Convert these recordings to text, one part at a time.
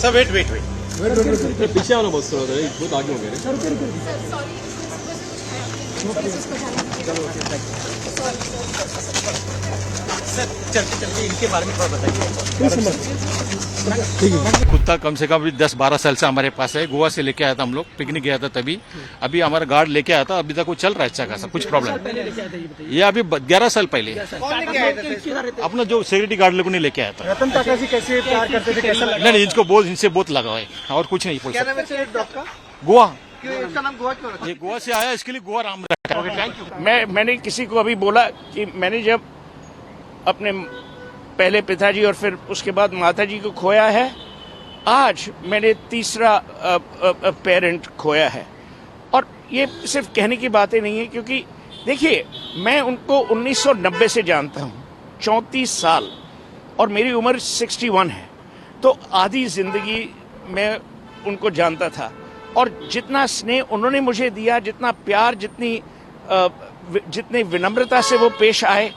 Sir wait wait wait पीछे वाला बस थोड़ा बहुत आगे हो गया। सर चलते चलते इनके बारे में थोड़ा बताइए। कुत्ता कम से कम 10-12 साल से हमारे पास है। गोवा से लेके आया था, हम लोग पिकनिक गया था तभी। अभी हमारा गार्ड लेके आया था, अभी तक वो चल रहा है अच्छा खासा, कुछ प्रॉब्लम नहीं। ये अभी 11 साल पहले अपना जो सिक्योरिटी गार्ड लोगों ने लेके आया था। रतन टाटा से कैसे प्यार करते थे, कैसा लगा? नहीं इनसे बहुत लगा है और कुछ नहीं बोल सकते। गोवा, इसका नाम गोवा क्यों रखा? ये गोवा से आया, इसके लिए गोवा राम रखा है। Thank you. मैंने किसी को अभी बोला कि मैंने जब अपने पहले पिताजी और फिर उसके बाद माताजी को खोया है, आज मैंने तीसरा पेरेंट खोया है। और ये सिर्फ कहने की बातें नहीं है, क्योंकि देखिए मैं उनको 1990 से जानता हूँ, 34 साल, और मेरी उम्र 61 है। तो आधी जिंदगी मैं उनको जानता था, और जितना स्नेह उन्होंने मुझे दिया, जितना प्यार, जितनी विनम्रता से वो पेश आए,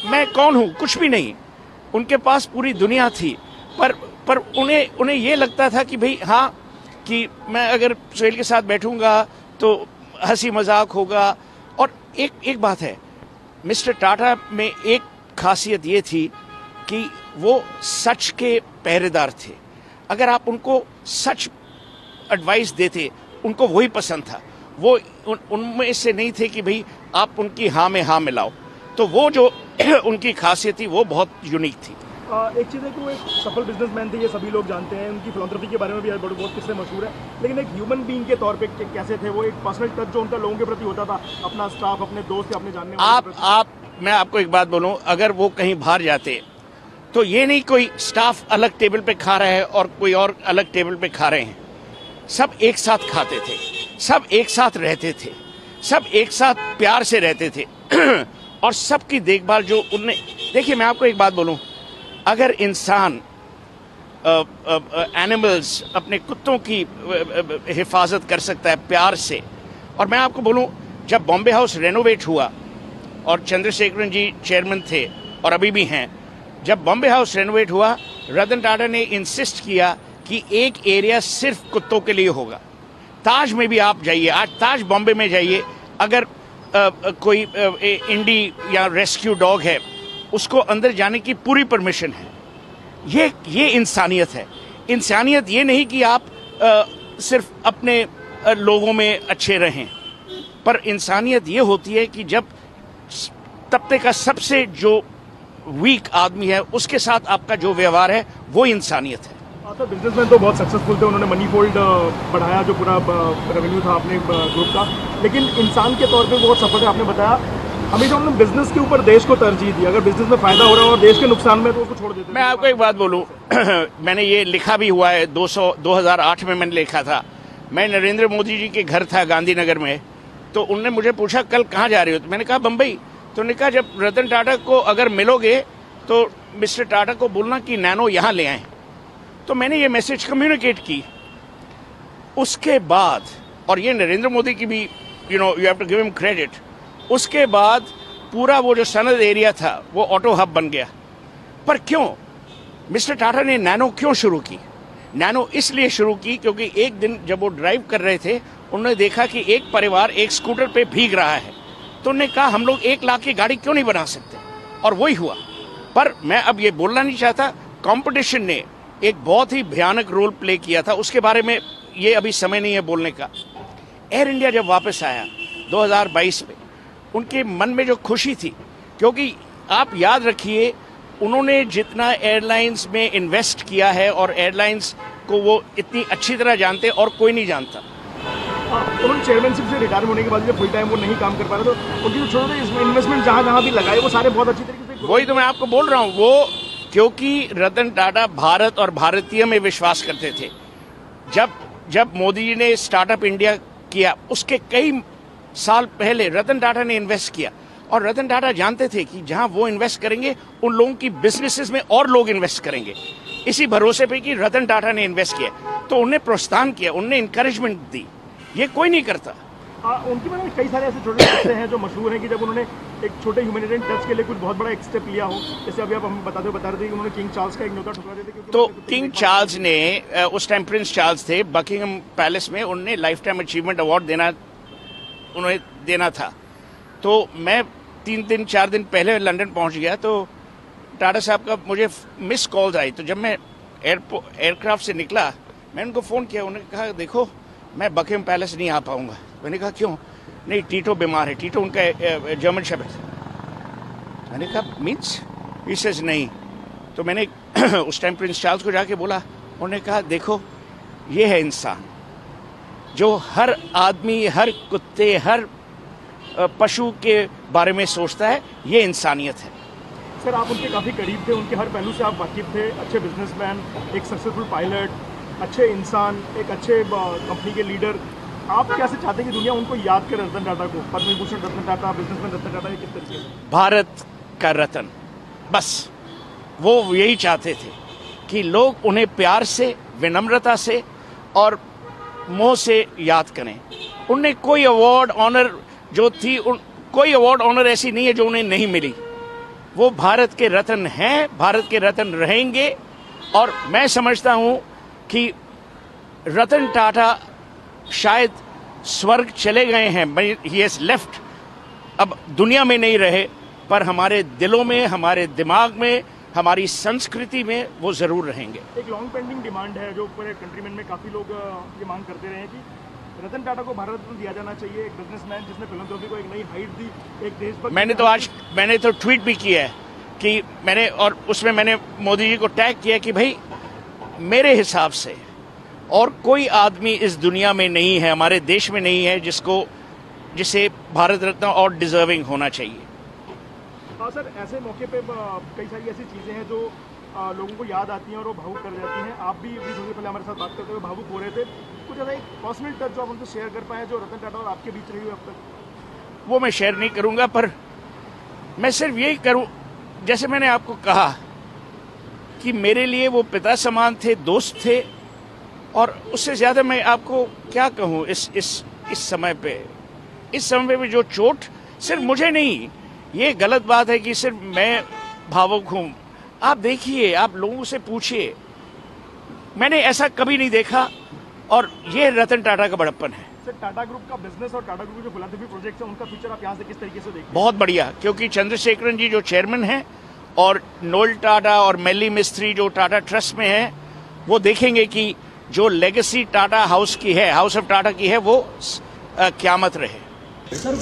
मैं कौन हूँ? कुछ भी नहीं। उनके पास पूरी दुनिया थी, पर उन्हें ये लगता था कि भाई हाँ, कि मैं अगर सुहेल के साथ बैठूंगा तो हंसी मजाक होगा। और एक बात है, मिस्टर टाटा में एक खासियत ये थी कि वो सच के पहरेदार थे। अगर आप उनको सच एडवाइस देते, उनको वही पसंद था। वो उनमें से नहीं थे कि भाई आप उनकी हाँ में हाँ मिलाओ। तो वो जो उनकी खासियत थी वो बहुत यूनिक थी। एक चीज़ है कि वो एक सफल बिजनेसमैन थे, ये सभी लोग जानते हैं। उनकी फिलॉन्थ्रफी के बारे में भी बहुत किस्से मशहूर है, लेकिन एक ह्यूमन बीइंग के तौर पे कैसे थे वो? एक पर्सनल टच जो उनका लोगों के प्रति होता था, अपना स्टाफ, अपने दोस्त या अपने जानने वाले मैं आपको एक बात बोलूं, अगर वो कहीं बाहर जाते तो ये नहीं कोई स्टाफ अलग टेबल पे खा रहा है और कोई और अलग टेबल पे खा रहे हैं। सब एक साथ खाते थे, सब एक साथ रहते थे, सब एक साथ प्यार से रहते थे। और सबकी देखभाल जो उनने, देखिए मैं आपको एक बात बोलूं, अगर इंसान एनिमल्स, अपने कुत्तों की हिफाजत कर सकता है प्यार से, और मैं आपको बोलूं, जब बॉम्बे हाउस रेनोवेट हुआ और चंद्रशेखरन जी चेयरमैन थे और अभी भी हैं, जब बॉम्बे हाउस रेनोवेट हुआ, रतन टाटा ने इंसिस्ट किया कि एक एरिया सिर्फ कुत्तों के लिए होगा। ताज में भी आप जाइए, आज ताज बॉम्बे में जाइए, अगर कोई इंडी या रेस्क्यू डॉग है, उसको अंदर जाने की पूरी परमिशन है। ये इंसानियत है। इंसानियत ये नहीं कि आप सिर्फ अपने लोगों में अच्छे रहें, पर इंसानियत ये होती है कि जब तबके का सबसे जो वीक आदमी है उसके साथ आपका जो व्यवहार है वो इंसानियत है। सर बिजनेसमैन तो बहुत सक्सेसफुल थे, उन्होंने मनी फोल्ड बढ़ाया, जो पूरा रेवेन्यू था अपने ग्रुप का, लेकिन इंसान के तौर पे बहुत सफल है। आपने बताया हमेशा उन्होंने बिजनेस के ऊपर देश को तरजीह दी। अगर बिजनेस में फायदा हो रहा है और देश के नुकसान में तो उसको छोड़ देते। मैं आपको एक बात बोलूं, मैंने ये लिखा भी हुआ है, 2008 में मैंने लिखा था। मैं नरेंद्र मोदी जी के घर था गांधीनगर में, तो उन्होंने मुझे पूछा कल कहाँ जा रहे हो? तो मैंने कहा बम्बई। तो उन्होंने कहा जब रतन टाटा को अगर मिलोगे तो मिस्टर टाटा को बोलना कि नैनो यहाँ ले आए। तो मैंने ये मैसेज कम्युनिकेट की। उसके बाद, और ये नरेंद्र मोदी की भी you have to give him credit, उसके बाद पूरा वो जो सनद एरिया था वो ऑटो हब बन गया। पर क्यों मिस्टर टाटा ने नैनो क्यों शुरू की? नैनो इसलिए शुरू की क्योंकि एक दिन जब वो ड्राइव कर रहे थे, उन्होंने देखा कि एक परिवार एक स्कूटर पे भीग रहा है। तो उन्होंने कहा हम लोग 1 लाख की गाड़ी क्यों नहीं बना सकते, और वही हुआ। पर मैं अब ये बोलना नहीं चाहता, कंपटीशन ने एक बहुत ही भयानक रोल प्ले किया था, उसके बारे में ये अभी समय नहीं है बोलने का। एयर इंडिया जब वापस आया 2022 में, उनके मन में जो खुशी थी, क्योंकि आप याद रखिए उन्होंने जितना एयरलाइंस में इन्वेस्ट किया है, और एयरलाइंस को वो इतनी अच्छी तरह जानते और कोई नहीं जानता। उन्होंने चेयरमैनशिप से रिटायर होने के बाद जब फुल टाइम वो नहीं काम कर पा रहे, तो उनकी जो छोटे इन्वेस्टमेंट जहाँ भी लगाए वो सारे बहुत अच्छी तरीके से। वही तो मैं आपको बोल रहा हूँ, वो क्योंकि रतन टाटा भारत और भारतीय में विश्वास करते थे। जब मोदी जी ने स्टार्टअप इंडिया किया, उसके कई साल पहले रतन टाटा ने इन्वेस्ट किया, और रतन टाटा जानते थे कि जहां वो इन्वेस्ट करेंगे उन लोगों की बिजनेसेस में और लोग इन्वेस्ट करेंगे। इसी भरोसे पे कि रतन टाटा ने इन्वेस्ट किया, तो उन्हें प्रोत्साहन किया, उन्हें इंकरेजमेंट दी। ये कोई नहीं करता। उनके बारे में कई सारे ऐसे छोटे किस्से हैं जो मशहूर हैं कि जब उन्होंने एक छोटे ह्यूमैनिटेरियन टच के लिए कुछ बहुत बड़ा एक स्टेप लिया हो, जैसे अभी आप हमें बता रहे थे कि उन्होंने किंग चार्ल्स का एक न्योता ठुकरा दिया था क्योंकि तो किंग चार्ल्स ने उस टाइम प्रिंस चार्ल्स थे, बकिंगम पैलेस में उन्हें लाइफ टाइम अचीवमेंट अवार्ड देना था। तो मैं 3-4 दिन पहले लंदन पहुंच गया, तो टाटा साहब का मुझे मिस कॉल्स आई। तो जब मैं एयरक्राफ्ट से निकला, मैंने उनको फ़ोन किया। उन्होंने कहा देखो मैं बकिंगम पैलेस नहीं आ पाऊंगा। मैंने कहा क्यों? नहीं, टीटो बीमार है। टीटो उनका जर्मन शेफर्ड। मैंने कहा मीन्स? ही सेज नहीं। तो मैंने उस टाइम प्रिंस चार्ल्स को जाके बोला। उन्होंने कहा देखो ये है इंसान जो हर आदमी, हर कुत्ते, हर पशु के बारे में सोचता है, ये इंसानियत है। सर आप उनके काफ़ी करीब थे, उनके हर पहलू से आप वाकिफ थे। अच्छे बिजनेसमैन, एक सक्सेसफुल पायलट, अच्छे इंसान, एक अच्छे कंपनी के लीडर। आप कैसे चाहते हैं कि दुनिया उनको याद करे, रतन टाटा को, पद्म विभूषण रतन टाटा, बिजनेसमैन रतन टाटा, ये किस तरीके से? भारत का रतन, बस वो यही चाहते थे कि लोग उन्हें प्यार से, विनम्रता से और मोह से याद करें। उन्हें कोई अवार्ड ऑनर जो थी, कोई अवार्ड ऑनर ऐसी नहीं है जो उन्हें नहीं मिली। वो भारत के रत्न हैं, भारत के रत्न रहेंगे। और मैं समझता हूं कि रतन टाटा शायद स्वर्ग चले गए हैं, ही हैज लेफ्ट, अब दुनिया में नहीं रहे, पर हमारे दिलों में, हमारे दिमाग में, हमारी संस्कृति में वो जरूर रहेंगे। एक लॉन्ग पेंडिंग डिमांड है जो पूरे कंट्रीमेन में काफ़ी लोग ये मांग करते रहे हैं कि रतन टाटा को भारत रत्न दिया जाना चाहिए। एक बिजनेसमैन जिसने फिलंथ्रोपी को एक नई हाइट दी, एक देशभक्त। मैंने तो ट्वीट भी किया है कि और उसमें मैंने मोदी जी को टैग किया कि भाई मेरे हिसाब से और कोई आदमी इस दुनिया में नहीं है, हमारे देश में नहीं है जिसे भारत रत्न और डिजर्विंग होना चाहिए। हाँ सर, ऐसे मौके पे कई सारी ऐसी चीज़ें हैं जो लोगों को याद आती हैं और वो भावुक कर जाती हैं। आप भी थोड़ी देर पहले हमारे साथ बात करते हुए भावुक हो रहे थे। कुछ ऐसा एक पर्सनल टच जो आप उनसे शेयर कर पाए जो रतन टाटा और आपके बीच रही हुई अब तक? वो मैं शेयर नहीं करूंगा, पर मैं सिर्फ यही करूं, जैसे मैंने आपको कहा कि मेरे लिए वो पिता समान थे, दोस्त थे। और उससे ज़्यादा मैं आपको क्या कहूं इस समय पे जो चोट सिर्फ मुझे नहीं, ये गलत बात है कि सिर्फ मैं भावुक हूं। आप देखिए, आप लोगों से पूछिए, मैंने ऐसा कभी नहीं देखा। और ये रतन टाटा का बड़प्पन है। सर टाटा ग्रुप का बिजनेस और टाटा ग्रुप के जो फिलंथ्रोपी प्रोजेक्ट है उनका फ्यूचर आप यहाँ से किस तरीके से देखते हैं? बहुत बढ़िया, क्योंकि चंद्रशेखरन जी जो चेयरमैन हैं और नोएल टाटा और मेली मिस्त्री जो टाटा ट्रस्ट में है, वो देखेंगे कि जो लेगेसी टाटा हाउस की है, हाउस ऑफ टाटा की है, वो क़यामत रहे। सॉरी